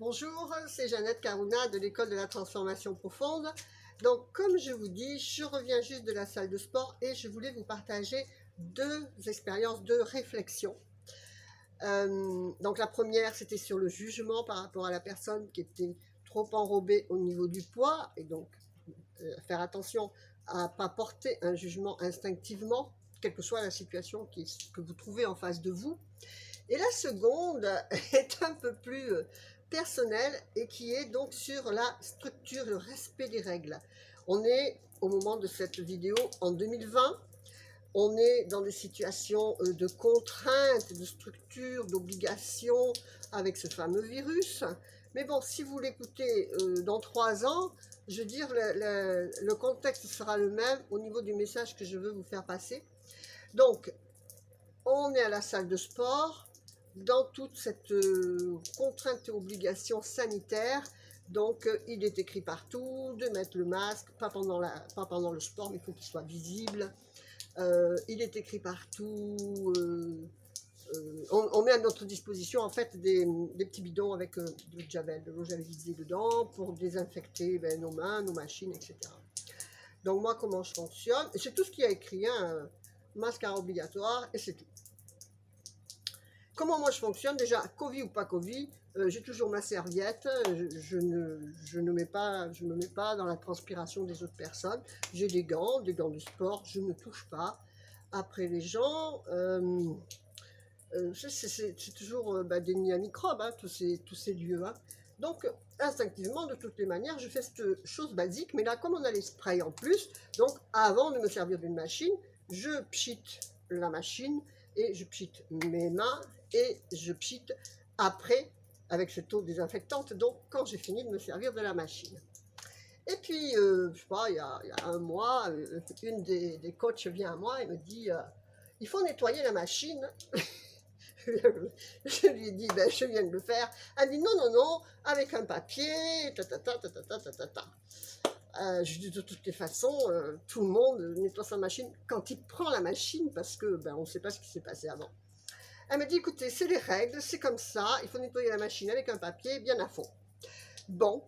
Bonjour, c'est Jeannette Karuna de l'école de la transformation profonde. Donc, comme je vous dis, je reviens juste de la salle de sport et je voulais vous partager deux expériences de réflexion. Donc, la première, c'était sur le jugement par rapport à la personne qui était trop enrobée au niveau du poids et donc faire attention à ne pas porter un jugement instinctivement, quelle que soit la situation que vous trouvez en face de vous. Et la seconde est un peu plus personnelle et qui est donc sur la structure, le respect des règles. On est au moment de cette vidéo en 2020, on est dans des situations de contraintes, de structure, d'obligation avec ce fameux virus. Mais bon, si vous l'écoutez dans 3 ans, je veux dire, le contexte sera le même au niveau du message que je veux vous faire passer. Donc, on est à la salle de sport, dans toute cette contrainte et obligation sanitaire. Donc, il est écrit partout de mettre le masque, pas pendant le sport, mais il faut qu'il soit visible. Il est écrit partout. On met à notre disposition en fait des petits bidons avec de javel, de l'eau javelisée dedans pour désinfecter nos mains, nos machines, etc. Donc moi, comment je fonctionne? C'est tout ce qui est écrit, hein, mascara obligatoire et c'est tout. Comment moi je fonctionne? Déjà, Covid ou pas Covid, j'ai toujours ma serviette, je me mets pas dans la transpiration des autres personnes. J'ai des gants de sport, je ne touche pas. Après les gens, c'est toujours des nids à microbes, hein, tous ces lieux. Hein. Donc, instinctivement, de toutes les manières, je fais cette chose basique, mais là, comme on a les sprays en plus, donc avant de me servir d'une machine, je pchite la machine et je pchite mes mains et je pchite après avec cette eau désinfectante, donc quand j'ai fini de me servir de la machine. Et puis, je sais pas, il y a un mois, une des coachs vient à moi et me dit il faut nettoyer la machine. Je lui ai dit, je viens de le faire. Elle dit, non, non, non, avec un papier, je dis, de toutes les façons, tout le monde nettoie sa machine quand il prend la machine, parce que on ne sait pas ce qui s'est passé avant. Elle me dit, écoutez, c'est les règles, c'est comme ça, il faut nettoyer la machine avec un papier bien à fond. Bon,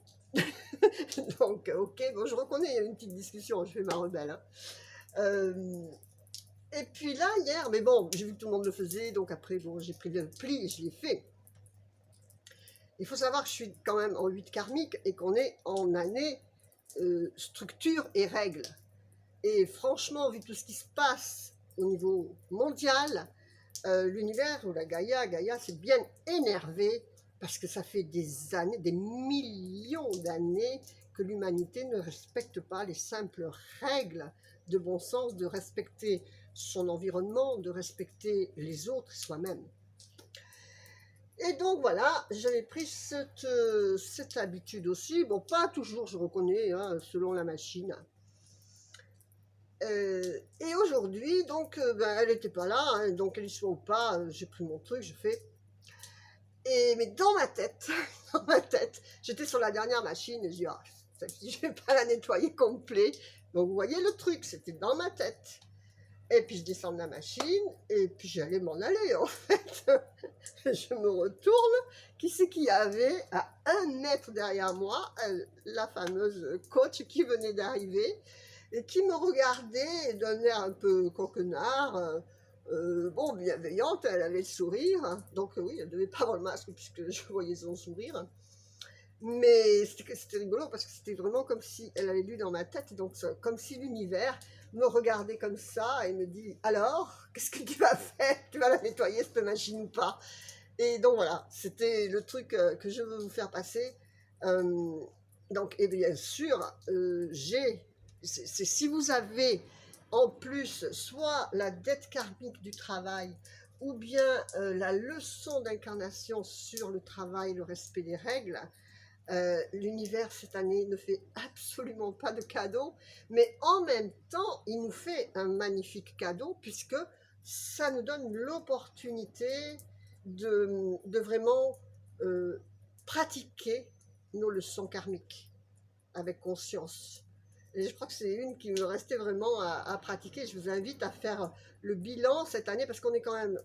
donc, ok, bon, je reconnais, il y a une petite discussion, je fais ma rebelle. Hein. Et puis là, hier, mais bon, j'ai vu que tout le monde le faisait, donc après, bon, j'ai pris le pli et je l'ai fait. Il faut savoir que je suis quand même en 8 karmique et qu'on est en année structure et règles. Et franchement, vu tout ce qui se passe au niveau mondial, l'univers ou la Gaïa s'est bien énervé parce que ça fait des années, des millions d'années que l'humanité ne respecte pas les simples règles de bon sens, de respecter son environnement, de respecter les autres et soi-même. Et donc voilà, j'avais pris cette habitude aussi, bon pas toujours je reconnais, hein, selon la machine. Et aujourd'hui, donc elle n'était pas là, hein, donc elle y soit ou pas, j'ai pris mon truc, je fais. Mais dans ma tête, j'étais sur la dernière machine et je dis, ah, je vais pas la nettoyer complet. Donc vous voyez le truc, c'était dans ma tête. Et puis je descends de la machine, et puis j'allais m'en aller en fait. Je me retourne, qui c'est qu'il y avait à 1 mètre derrière moi, la fameuse coach qui venait d'arriver, et qui me regardait d'un air un peu coquenard, bon, bienveillante, elle avait le sourire, donc oui, elle ne devait pas avoir le masque puisque je voyais son sourire. Mais c'était rigolo parce que c'était vraiment comme si elle avait lu dans ma tête, donc comme si l'univers me regardait comme ça et me dit alors, qu'est-ce que tu vas faire? Tu vas la nettoyer cette machine ou pas? Et donc voilà, c'était le truc que je veux vous faire passer. Donc, et bien sûr, si vous avez en plus soit la dette karmique du travail ou bien la leçon d'incarnation sur le travail, le respect des règles, l'univers cette année ne fait absolument pas de cadeau, mais en même temps, il nous fait un magnifique cadeau puisque ça nous donne l'opportunité de vraiment pratiquer nos leçons karmiques avec conscience. Et je crois que c'est une qui me restait vraiment à pratiquer. Je vous invite à faire le bilan cette année parce qu'on est quand même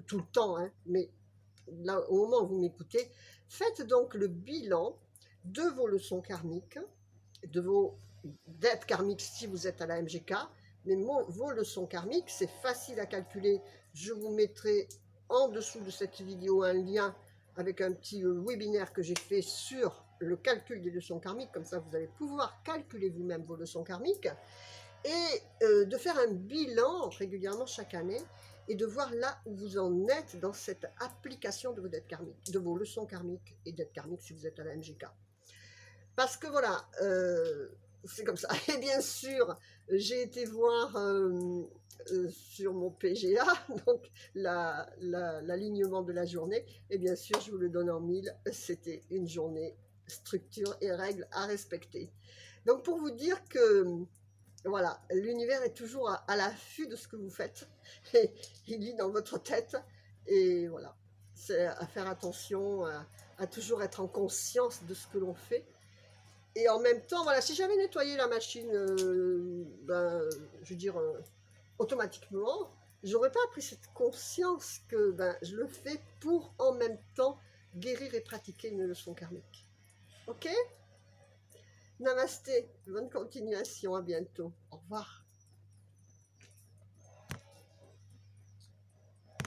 tout le temps, hein, mais là, au moment où vous m'écoutez, faites donc le bilan de vos leçons karmiques, de vos dettes karmiques si vous êtes à la MGK, mais vos leçons karmiques, c'est facile à calculer. Je vous mettrai en dessous de cette vidéo un lien avec un petit webinaire que j'ai fait sur le calcul des leçons karmiques, comme ça vous allez pouvoir calculer vous-même vos leçons karmiques, et de faire un bilan régulièrement chaque année, et de voir là où vous en êtes dans cette application de vos dettes karmiques, de vos leçons karmiques et dettes karmiques si vous êtes à la MGK. Parce que voilà, c'est comme ça. Et bien sûr, j'ai été voir sur mon PGA, donc l'alignement de la journée, et bien sûr, je vous le donne en 1000, c'était une journée structure et règles à respecter. Donc pour vous dire que, voilà, l'univers est toujours à l'affût de ce que vous faites, et il lit dans votre tête, et voilà, c'est à faire attention, à toujours être en conscience de ce que l'on fait. Et en même temps, voilà, si j'avais nettoyé la machine, je veux dire, automatiquement, j'aurais pas pris cette conscience que je le fais pour en même temps guérir et pratiquer une leçon karmique. Ok? Namasté, bonne continuation, à bientôt. Au revoir.